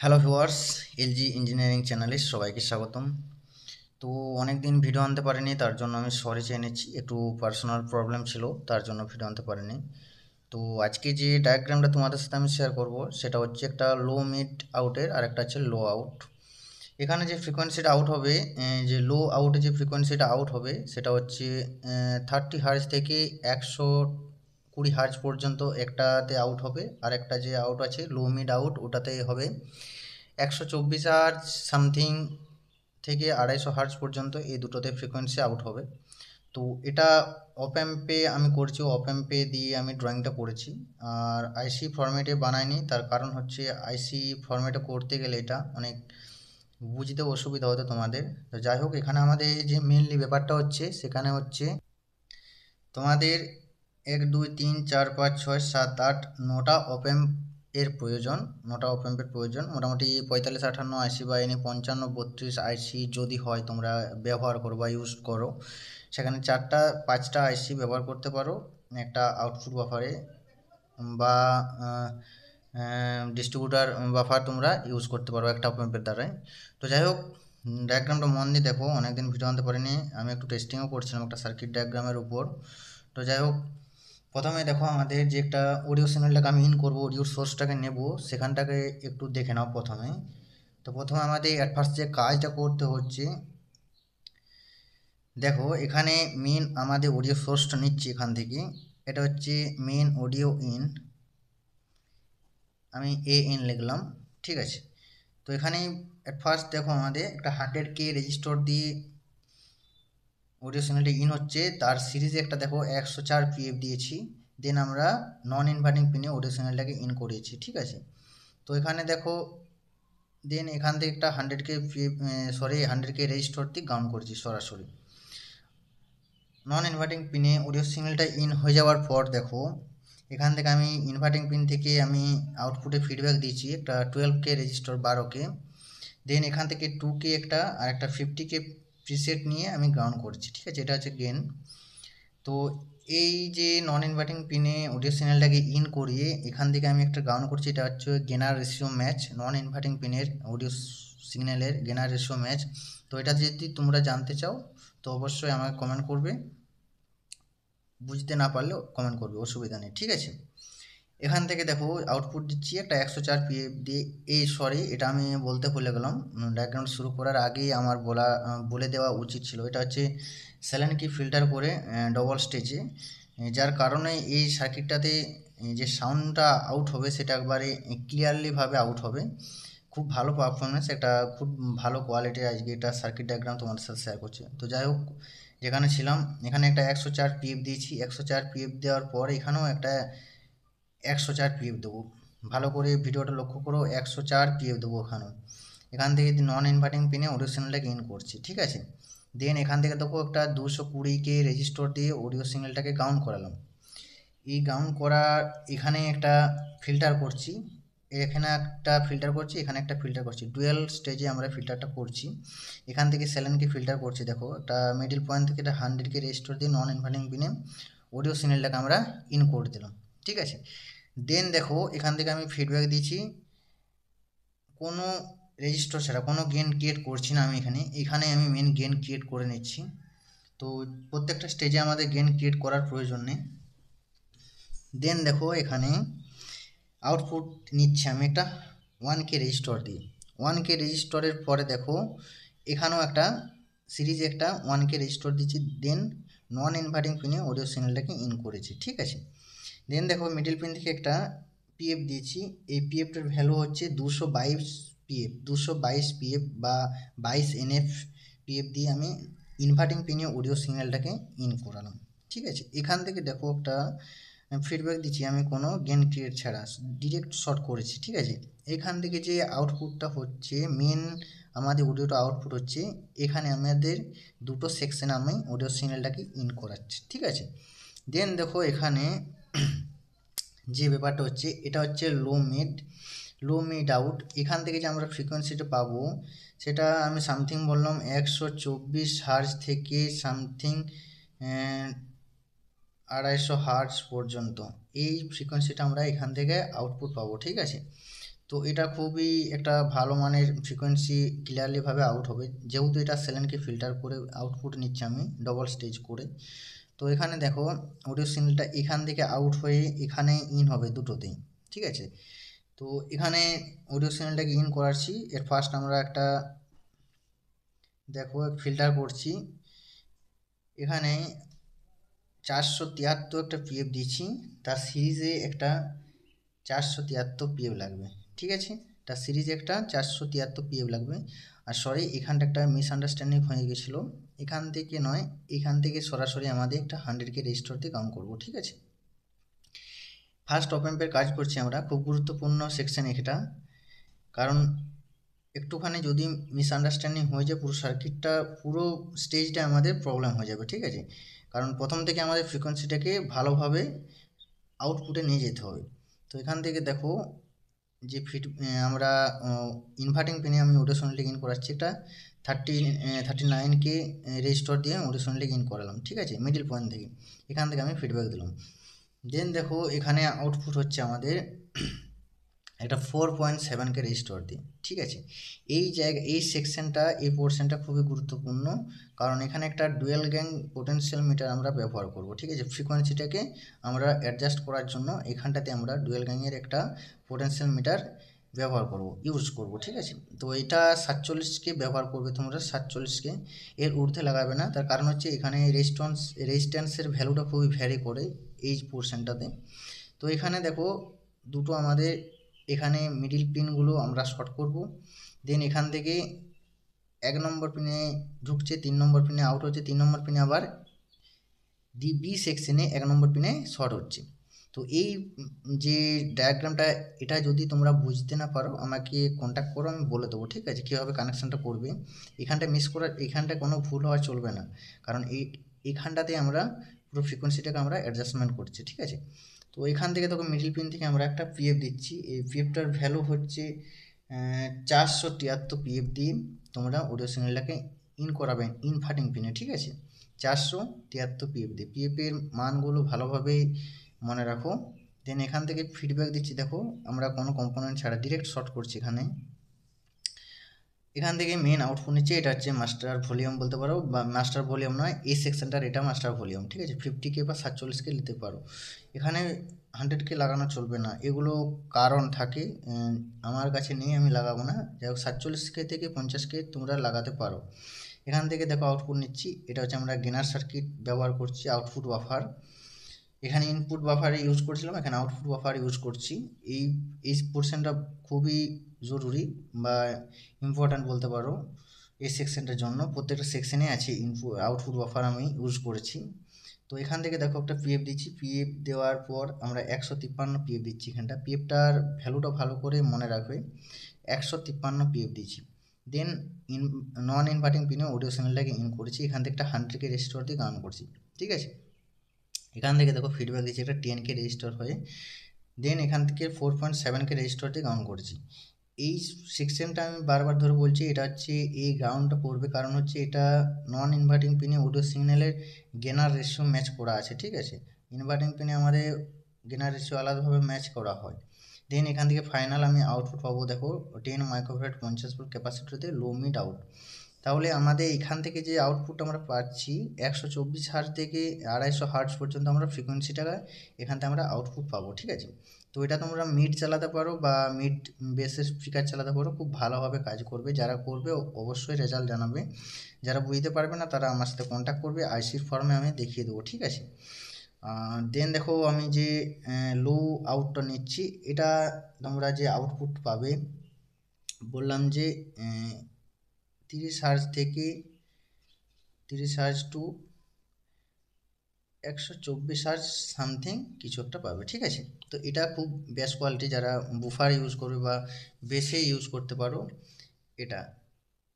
Hello viewers, LG engineering চ্যানেলে সবাইকে স্বাগতম। তো অনেক দিন ভিডিও আনতে পারিনি, তার জন্য আমি সরি চেয়ে নিচ্ছি। একটু পার্সোনাল প্রবলেম ছিল, তার জন্য ভিডিও আনতে পারিনি। তো আজকে যে ডায়াগ্রামটা তোমাদের সাথে আমি শেয়ার করব সেটা হচ্ছে একটা লো মিড আউটের আর একটা হচ্ছে লো আউট। এখানে যে ফ্রিকোয়েন্সিটা আউট হবে, যে লো আউটে যে ফ্রিকোয়েন্সিটা আউট হবে সেটা হচ্ছে 30 হার্জ থেকে 120 হার্জ পর্যন্ত একটাতে আউট হবে, আর একটা যে আউট আছে লো মিড আউট ওটাতে হবে 124 হার্জ সামথিং থেকে 250 হার্জ পর্যন্ত, এই দুটোতে ফ্রিকোয়েন্সি আউট হবে। তো এটা অপ্যাম্পে আমি করছি, অপ্যাম্পে দিয়ে আমি ড্রয়িংটা করেছি, আর আইসি ফরম্যাটে বানাইনি। তার কারণ হচ্ছে আইসি ফরম্যাটে করতে গেলে এটা অনেক বুঝতে অসুবিধা হতো তোমাদের। তো যাই হোক, এখানে আমাদের যে মেনলি ব্যাপারটা হচ্ছে সেখানে হচ্ছে তোমাদের 1 2 3 4 5 6 7 8 9টা অপ্যাম্প এর প্রয়োজন। 9টা অপ্যাম্পের প্রয়োজন, মোটামুটি 45 58 80 বা 55 32 আইসি যদি হয় তোমরা ব্যবহার করো বা ইউজ করো, সেখানে 4টা 5টা আইসি ব্যবহার করতে পারো একটা আউটপুট বাফারে, বা ডিস্ট্রিবিউটার বাফার তোমরা ইউজ করতে পারো একটা অপ্যাম্পের দ্বারাই। তো যাই হোক, ডায়াগ্রামটা মন দিয়ে দেখো, অনেকদিন ভিডিও আনতে পারিনি, আমি একটু টেস্টিংও করছিলাম একটা সার্কিট ডায়াগ্রামের উপর। তো যাই হোক, প্রথমে দেখো আমাদের যে একটা অডিও সিগন্যালটাকে আমি ইন করবো, অডিও সোর্সটাকে নেব, সেখানটাকে একটু দেখে নাও প্রথমে। তো প্রথমে আমাদের অ্যাট ফার্স্ট যে কাজটা করতে হচ্ছে, দেখো এখানে মেন আমাদের অডিও সোর্সটা নিচ্ছি এখান থেকে। এটা হচ্ছে মেন অডিও ইন, আমি এন লিখলাম, ঠিক আছে। তো এখানে অ্যাট ফার্স্ট দেখো আমাদের একটা 100K রেজিস্টার দিয়ে অডিও সিগন্যালটি ইন হচ্ছে, তার সিরিজে একটা দেখো 104 PF দিয়েছি। দেন আমরা নন ইনভার্টিং পিনে অডিও সিগন্যালটাকে ইন করেছি, ঠিক আছে। তো এখানে দেখো, দেন এখান থেকে একটা 100K রেজিস্টার দিয়ে গ্রাউন্ড করেছি সরাসরি। নন ইনভার্টিং পিনে অডিও সিগন্যালটা ইন হয়ে যাওয়ার পর দেখো, এখান থেকে আমি ইনভার্টিং পিন থেকে আমি আউটপুটে ফিডব্যাক দিয়েছি একটা 12K রেজিস্টার 12K। দেন এখান থেকে 2K একটা আর একটা 50K প্রিসেট নিয়ে আমি গ্রাউন্ড করছি, ঠিক আছে। এটা হচ্ছে গেন। তো এই যে নন ইনভার্টিং পিনে অডিও সিগন্যালটাকে ইন করিয়ে এখান থেকে আমি একটা গ্রাউন্ড করছি, এটা হচ্ছে গেনার রেশিও ম্যাচ, নন ইনভার্টিং পিনের অডিও সিগন্যালের গেনার রেশিও ম্যাচ। তো এটা যদি তোমরা জানতে চাও তো অবশ্যই আমাকে কমেন্ট করবে, বুঝতে না পারলেও কমেন্ট করবে, অসুবিধা নেই, ঠিক আছে। এখান থেকে দেখো আউটপুট দিচ্ছি একটা 104 PF দিয়ে। এই সরি, এটা আমি বলতে ভুলে গেলাম, ডায়াগ্রাম শুরু করার আগেই আমার বলে দেওয়া উচিত ছিল। এটা হচ্ছে স্যালেন কি ফিল্টার করে ডবল স্টেজে, যার কারণে এই সার্কিটটাতে যে সাউন্ডটা আউট হবে সেটা একবারে ক্লিয়ারলিভাবে আউট হবে। খুব ভালো পারফরমেন্স, একটা খুব ভালো কোয়ালিটির আজকে এটা সার্কিট ডায়াগ্রাম তোমাদের সাথে শেয়ার করছি। তো যাই হোক, যেখানে ছিলাম এখানে একটা 104 PF দিয়েছি, 104 PF দেওয়ার পর এখানেও একটা 104 PF দেবো। ভালো করে ভিডিওটা লক্ষ্য করো, 104 PF দেবো এখানেও। এখান থেকে নন ইনভার্টিং পিনে অডিও সিগন্যালটাকে ইন করছি, ঠিক আছে। দেন এখান থেকে দেখো একটা 220K রেজিস্টার দিয়ে অডিও সিগন্যালটাকে গ্রাউন্ড করালাম। এই গ্রাউন্ড করার এখানে একটা ফিল্টার করছি, এখানে একটা ফিল্টার করছি, এখানে একটা ফিল্টার করছি, ডুয়েল স্টেজে আমরা ফিল্টারটা করছি। এখান থেকে সেলেনকে ফিল্টার করছি, দেখো একটা মিডিল পয়েন্ট থেকে একটা 100K রেজিস্টার দিয়ে নন ইনভার্টিং পিনে অডিও সিগন্যালটাকে আমরা ইন করে দিলাম, ঠিক আছে। দেন দেখো এখান থেকে আমি ফিডব্যাক দিচ্ছি, কোনো রেজিস্টার ছাড়া, কোনো গেন ক্রিয়েট করছি না আমি এখানে। এখানে আমি মেন গেন ক্রিয়েট করে নিচ্ছি। তো প্রত্যেকটা স্টেজে আমাদের গেন ক্রিয়েট করার প্রয়োজন নেই। দেন দেখো এখানে আউটপুট নিচ্ছি আমি একটা 1K রেজিস্টার দিয়ে। 1K রেজিস্টারের পরে দেখো এখানেও একটা সিরিজে একটা 1K রেজিস্টার দিচ্ছি। দেন নন ইনভার্টিং পিনে অডিও সিগন্যালটাকে ইন করেছি, ঠিক আছে। দেন দেখো মিডিল পিন থেকে একটা পিএফ দিয়েছি, এই পিএফটার ভ্যালু হচ্ছে 222 পিএফ, 222 পিএফ বা 22 NF পিএফ দিয়ে আমি ইনভার্টিং পিনে অডিও সিগন্যালটাকে ইন করালাম, ঠিক আছে। এখান থেকে দেখো একটা ফিডব্যাক দিচ্ছি আমি কোনো গেন ক্রিয়েট ছাড়া, ডিরেক্ট শর্ট করেছি, ঠিক আছে। এখান থেকে যে আউটপুটটা হচ্ছে মেন আমাদের অডিওটা আউটপুট হচ্ছে, এখানে আমাদের দুটো সেকশনে আমি অডিও সিগন্যালটাকে ইন করাচ্ছি, ঠিক আছে। দেন দেখো এখানে যে ব্যাপারটা হচ্ছে এটা হচ্ছে লো মিড আউট। এখান থেকে যে আমরা ফ্রিকোয়েন্সিটা পাবো সেটা আমি সামথিং বললাম 124 হার্জ থেকে সামথিং 250 হার্জ পর্যন্ত, এই ফ্রিকোয়েন্সিটা আমরা এখান থেকে আউটপুট পাবো, ঠিক আছে। তো এটা খুবই একটা ভালো মানের ফ্রিকোয়েন্সি ক্লিয়ারলিভাবে আউট হবে, যেহেতু এটা সেলেনকে ফিল্টার করে আউটপুট নিচ্ছি আমি ডবল স্টেজ করে। তো এখানে দেখো অডিও সিগন্যালটা এখান থেকে আউট হয়ে এখানে ইন হবে দুটোতেই, ঠিক আছে। তো এখানে অডিও সিগন্যালটাকে ইন করাচ্ছি। এর ফার্স্ট আমরা একটা দেখো ফিল্টার করছি, এখানে 473 একটা পিএফ দিয়েছি, তার সিরিজে একটা 473 পিএফ লাগবে, ঠিক আছে। তার সিরিজে একটা 473 পিএফ লাগবে। আর সরি, এখানটা একটা মিসআন্ডারস্ট্যান্ডিং হয়ে গেছিলো, এখান থেকে নয়, এখান থেকে সরাসরি আমাদের একটা 100K রেজিস্টার দিয়ে কাউন্ট করবো, ঠিক আছে। ফার্স্ট অপ অ্যাম্পের কাজ করছি আমরা, খুব গুরুত্বপূর্ণ সেকশন এটা, কারণ একটুখানি যদি মিসআন্ডারস্ট্যান্ডিং হয়ে যায় পুরো সার্কিটটা, পুরো স্টেজটা আমাদের প্রবলেম হয়ে যাবে, ঠিক আছে। কারণ প্রথম থেকে আমাদের ফ্রিকোয়েন্সিটাকে ভালোভাবে আউটপুটে নিয়ে যেতে হবে। তো এখান থেকে দেখো যে আমরা ইনভার্টিং পিনে আমি অডিও সিগন্যালটা ইন করাচ্ছি, এটা 39K রেজিস্টার দিয়ে অডিও সিগন্যালটা ইন করালাম, ঠিক আছে, মিডল পয়েন্ট থেকে। এখান থেকে আমি ফিডব্যাক দিলাম। দেন দেখো এখানে আউটপুট হচ্ছে আমাদের একটা 4.7K রেজিস্টার দিয়ে, ঠিক আছে। এই জায়গা, এই সেকশনটা, এই পোর্শনটা খুবই গুরুত্বপূর্ণ, কারণ এখানে একটা ডুয়েল গ্যাং পোটেনশিয়াল মিটার আমরা ব্যবহার করব, ঠিক আছে। ফ্রিকোয়েন্সিটাকে আমরা অ্যাডজাস্ট করার জন্য এখানটাতে আমরা ডুয়েল গ্যাংয়ের একটা পোটেনশিয়াল মিটার ব্যবহার করব, ইউজ করব, ঠিক আছে। তো এটা 47K ব্যবহার করবে তোমরা, 47K, এর ঊর্ধ্বে লাগাবে না। তার কারণ হচ্ছে এখানে রেজিস্ট্যান্সের ভ্যালুটা খুবই ভ্যারি করে এই পোর্শনটাতে। তো এখানে দেখো দুটো আমাদের এখানে মিডিল পিনগুলো আমরা শর্ট করব। দেন এখান থেকে 1 নম্বর পিনে ঢুকছে, 3 নম্বর পিনে আউট হচ্ছে, 3 নম্বর পিনে আবার বি সেকশনে 1 নম্বর পিনে শর্ট হচ্ছে। তো এই যে ডায়াগ্রামটা, এটা যদি তোমরা বুঝতে না পারো আমাকে কন্ট্যাক্ট করো, আমি বলে দেবো, ঠিক আছে, কীভাবে কানেকশানটা করবে। এখানটা মিস করার, এখানটা কোনো ভুল হওয়া চলবে না, কারণ এইখানটাতে আমরা পুরো ফ্রিকোয়েন্সিটাকে আমরা অ্যাডজাস্টমেন্ট করছি, ঠিক আছে। তো এখান থেকে তোকে মিডিল পিন থেকে আমরা একটা পিএফ দিচ্ছি, এই পিএফটার ভ্যালু হচ্ছে 473 পিএফ দিয়ে তোমরা অডিও সিগন্যালটাকে ইন করাবেন ইনভার্টিং পিনে, ঠিক আছে। 473 পিএফ দিয়ে পিএফের মানগুলো ভালোভাবে মনে রাখো। দেন এখান থেকে ফিডব্যাক দিচ্ছি, দেখো আমরা কোনো কম্পোনেন্ট ছাড়া ডিরেক্ট শর্ট করছি এখানে। এখান থেকে মেন আউটপুট নিচ্ছে, এটা হচ্ছে মাস্টার ভলিউম বলতে পারো, বা মাস্টার ভলিউম নয়, এই সেকশনটার এটা মাস্টার ভলিউম, ঠিক আছে। 50K বা 47K নিতে পারো, এখানে 100K লাগানো চলবে না, এগুলো কারণ থাকে, আমার কাছে নেই, আমি লাগাবো না। যাই হোক 47K থেকে 50K তোমরা লাগাতে পারো। এখান থেকে দেখো আউটপুট নিচ্ছি, এটা হচ্ছে আমরা গেনার সার্কিট ব্যবহার করছি, আউটপুট বাফার, এখানে ইনপুট বাফারে ইউজ করছিলাম, এখানে আউটপুট বাফার ইউজ করছি। এই পোর্শনটা খুবই জরুরি বা ইম্পর্ট্যান্ট বলতে পারো এই সেকশনটার জন্য, প্রত্যেকটা সেকশনে আছে আউটপুট বাফার আমি ইউজ করেছি। তো এখান থেকে দেখো একটা পিএফ দিচ্ছি, পিএফ দেওয়ার পর আমরা 153 পিএফ দিচ্ছি, এখানটা পিএফটার ভ্যালুটা ভালো করে মনে রাখবে, 153 পিএফ দিচ্ছি। দেন নন ইনভার্টিং পিনে অডিও সিগন্যালটাকে ইন করেছি, এখান থেকে একটা 100K রেজিস্টার দিয়ে গান করছি, ঠিক আছে। এখান থেকে দেখো ফিডব্যাক দিচ্ছি একটা 10K রেজিস্টার হয়ে, দেন এখান থেকে 4.7K রেজিস্টার দিয়ে গাউন্ড করেছি। এই সেকশনটা আমি বারবার ধরে বলছি, এটা হচ্ছে এই গ্রাউন্ডটা পড়বে, কারণ হচ্ছে এটা নন ইনভার্টিং পিনে অডিও সিগন্যালের গেনার রেশিও ম্যাচ করা আছে, ঠিক আছে। ইনভার্টিং পিনে আমাদের গেনার রেশিও আলাদাভাবে ম্যাচ করা হয়। দেন এখান থেকে ফাইনাল আমি আউটপুট পাবো, দেখো 10 মাইক্রোফ্যারাড 50 ভোল্ট ক্যাপাসিটরতে লো মিড আউট। তাহলে আমাদের এখান থেকে যে আউটপুট আমরা পাচ্ছি 124 হার্টজ থেকে 250 হার্টজ পর্যন্ত আমরা ফ্রিকোয়েন্সিটা এখান থেকে আমরা আউটপুট পাবো, ঠিক আছে। তো এটা তোমরা মিড চালাতে পারো বা মিড বেসের স্পিকার চালাতে পারো, খুব ভালোভাবে কাজ করবে। যারা করবে অবশ্যই রেজাল্ট জানাবে, যারা বুঝতে পারবে না তারা আমার সাথে কন্ট্যাক্ট করবে, আইসির ফর্মে আমি দেখিয়ে দেবো, ঠিক আছে। দেন দেখো আমি যে লো আউটটা নিচ্ছি, এটা তোমরা যে আউটপুট পাবে বললাম যে 30 হার্জ থেকে 30 হার্জ টু 124 হার্জ সামথিং কিছু একটা পাবে, ঠিক আছে। তো এটা খুব বেস্ট কোয়ালিটি, যারা বুফার ইউজ করবে বা বেসে ইউজ করতে পারো এটা।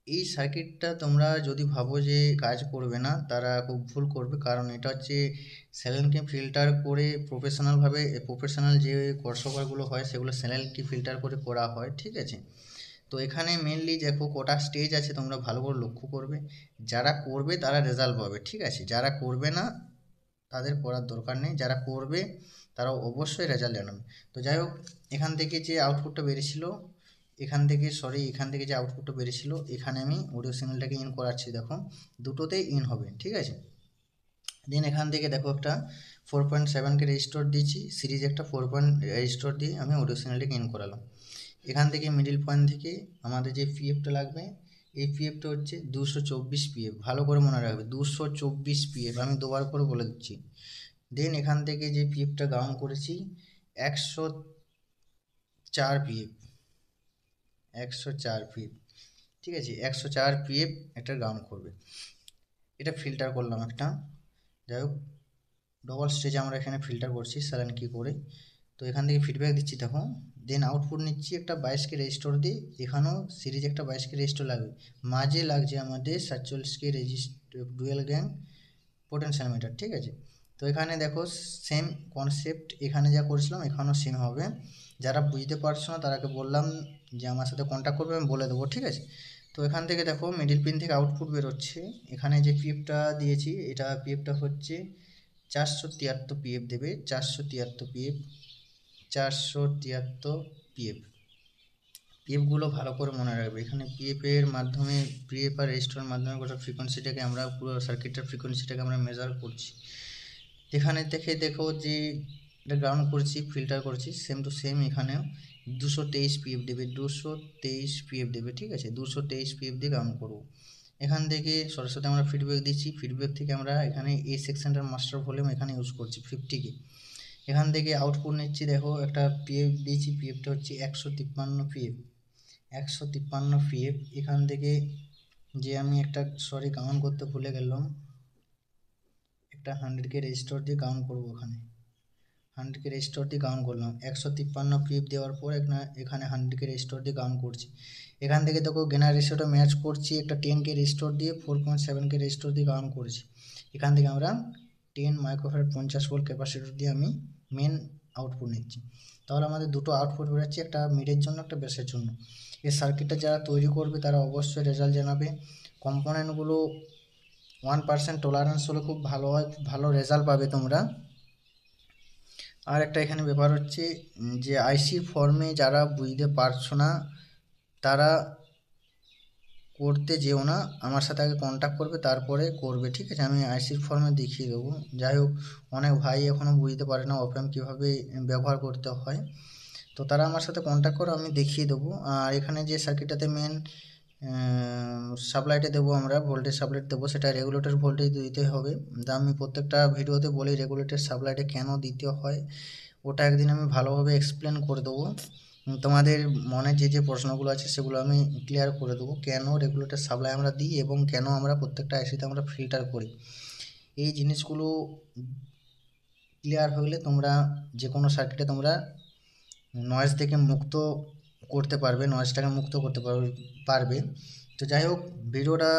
এই সার্কিটটা তোমরা যদি ভাবো যে কাজ করবে না, তারা খুব ভুল করবে, কারণ এটা হচ্ছে স্যালেনকে ফিল্টার করে প্রফেশনালভাবে, প্রফেশনাল যে ক্রসওভারগুলো হয় সেগুলো স্যালেনকে ফিল্টার করে করা হয়, ঠিক আছে। তো এখানে মেনলি দেখো কটা স্টেজ আছে তোমরা ভালো করে লক্ষ্য করবে, যারা করবে তারা রেজাল্ট পাবে, ঠিক আছে। যারা করবে না তাদের করার দরকার নেই, যারা করবে তারা অবশ্যই রেজাল্ট জানাবে। তো যাই হোক, এখান থেকে যে আউটপুটটা বেরিয়েছিল, এখান থেকে যে আউটপুটটা বেরিয়েছিল, এখানে আমি অডিও সিগন্যালটাকে ইন করাচ্ছি। দেখো দুটোতেই ইন হবে, ঠিক আছে। দেন এখান থেকে দেখো একটা 4.7K রেজিস্টার দিয়েছি, সিরিজ একটা 4 রেজিস্টার দিয়ে আমি অডিও সিগন্যালটাকে ইন করালাম। এখান থেকে মিডিল পয়েন্ট থেকে আমাদের যে পিএফটা লাগবে, এই পিএফটা হচ্ছে 224 পিএফ। ভালো করে মনে রাখবে, 224 পিএফ, আমি দুবার করে বলে দিচ্ছি। দেন এখান থেকে যে পিএফটা গাউন করেছি 104 পিএফ, 104 পিএফ, ঠিক আছে। 104 পিএফ এটা গাউন করবে। এটা ফিল্টার করলাম একটা। যাই হোক, ডবল স্টেজে আমরা এখানে ফিল্টার করছি স্যালান কি করে। তো এখান থেকে ফিডব্যাক দিচ্ছি দেখো। দেন আউটপুট নিচ্ছি একটা 22K রেজিস্টার দিয়ে, এখানেও সিরিজ একটা 22K রেজিস্টার লাগবে। মাঝে লাগছে আমাদের 47K resistor dual gang potentiometer, ঠিক আছে। তো এখানে দেখো সেম কনসেপ্ট, এখানে যা করেছিলাম এখানেও সেম হবে। যারা বুঝতে পারছো না তারাকে বললাম যে আমার সাথে কন্ট্যাক্ট করবে, আমি বলে দেবো, ঠিক আছে। তো এখান থেকে দেখো মিডিল পিন থেকে আউটপুট বেরোচ্ছে। এখানে যে পিএফটা দিয়েছি, এটা পিএফটা হচ্ছে 473 পিএফ দেবে, 473 পিএফ, 473 পিএফ। পিএফগুলো ভালো করে মনে রাখবে। এখানে পিএফের মাধ্যমে, পিএফ আর রেজিস্টারের মাধ্যমে গোটা ফ্রিকোয়েন্সিটাকে আমরা, পুরো সার্কিটের ফ্রিকোয়েন্সিটাকে আমরা মেজার করছি। এখানে দেখো যে এটা গ্রাউন্ড করছি, ফিল্টার করছি, সেম টু সেম এখানেও 223 পিএফ দেবে, 223 পিএফ দেবে, ঠিক আছে। 223 পিএফ দিয়ে গ্রাউন্ড করবো। এখান থেকে সরাসরি আমরা ফিডব্যাক দিচ্ছি। ফিডব্যাক থেকে আমরা এখানে এই সেকশনটার মাস্টার ভলিউম এখানে ইউজ করছি 50K। এখান থেকে আউটপুট নিচ্ছি, দেখো একটা পিএফ দিয়েছি, পিএফটা হচ্ছে 153 পিএফ, 153 পিএফ। এখান থেকে যে আমি একটা গাউন করতে ভুলে গেলাম, একটা 100K রেজিস্টার দিয়ে গাউন করবো। এখানে 100K রেজিস্টার দিয়ে গাউন করলাম, 153 পিএফ দেওয়ার পর এখানে 100K রেজিস্টার দিয়ে গাউন করছি। এখান থেকে দেখো গেনার রেশিওটা ম্যাচ করছি, একটা 10K রেজিস্টার দিয়ে 4.7K রেজিস্টার দিয়ে গাউন করেছি। এখান থেকে আমরা 10 মাইক্রোফ্যারাড 50 ভোল্ট ক্যাপাসিটর দিয়ে আমি মেন আউটপুট নিচ্ছি। তাহলে আমাদের দুটো আউটপুট বেরোচ্ছে, একটা মিডের জন্য, একটা বেসের জন্য। এই সার্কিটটা যারা তৈরি করবে তারা অবশ্যই রেজাল্ট জানাবে। কম্পোনেন্টগুলো 1% টলারেন্স হলে খুব ভালো হয়, খুব ভালো রেজাল্ট পাবে তোমরা। আর একটা এখানে ব্যাপার হচ্ছে যে আইসির ফর্মে যারা বুঝতে পারছো না তারা করতে যেও না, আমার সাথে আগে কন্ট্যাক্ট করবে, তারপরে করবে, ঠিক আছে। আমি আইসির ফর্মে দেখিয়ে দেবো। যাই হোক, অনেক ভাই এখনও বুঝতে পারে না অপ অ্যাম্প কীভাবে ব্যবহার করতে হয়, তো তারা আমার সাথে কন্ট্যাক্ট করো, আমি দেখিয়ে দেবো। আর এখানে যে সার্কিটটাতে মেন সাপ্লাইটা দেবো, আমরা ভোল্টেজ সাপ্লাই দেবো, সেটা রেগুলেটর ভোল্টেজ দিতে হবে। তা আমি প্রত্যেকটা ভিডিওতে বলি রেগুলেটর সাপ্লাইটা কেন দিতে হয়, ওটা একদিন আমি ভালোভাবে এক্সপ্লেন করে দেবো। তোমাদের মনে যে প্রশ্নগুলো আছে সেগুলো আমি ক্লিয়ার করে দেবো, কেন রেগুলেটর সাপ্লাই আমরা দিই এবং কেন আমরা প্রত্যেকটা আইসিতে আমরা ফিল্টার করি। এই জিনিসগুলো ক্লিয়ার হলে তোমরা যে কোনো সার্কিটে তোমরা নয়েজ থেকে মুক্ত করতে পারবে, নয়েজটাকে মুক্ত করতে পারবে। তো যাই হোক, ভিডিওটা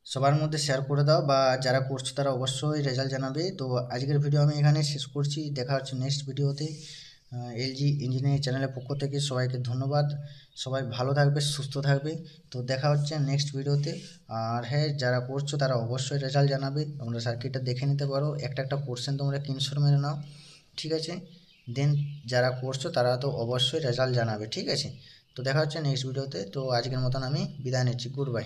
সবার মধ্যে শেয়ার করে দাও, বা যারা করছো তারা অবশ্যই রেজাল্ট জানাবে। তো আজকের ভিডিও আমি এখানে শেষ করছি, দেখা হচ্ছে নেক্সট ভিডিওতে। এলজি ইঞ্জিনিয়ারিং চ্যানেলের পক্ষ থেকে সবাইকে ধন্যবাদ। সবাই ভালো থাকবে, সুস্থ থাকবে। তো দেখা হচ্ছে নেক্সট ভিডিওতে। আর হ্যাঁ, যারা করছো তারা অবশ্যই রেজাল্ট জানাবে। তোমরা সার্কিটটা দেখে নিতে পারো, একটা পোর্শন তোমরা স্ক্রিনশট মেরে নাও, ঠিক আছে। দেন যারা করছো তারা তো অবশ্যই রেজাল্ট জানাবে, ঠিক আছে। তো দেখা হচ্ছে নেক্সট ভিডিওতে। তো আজকের মতন আমি বিদায় নিচ্ছি, গুড বাই।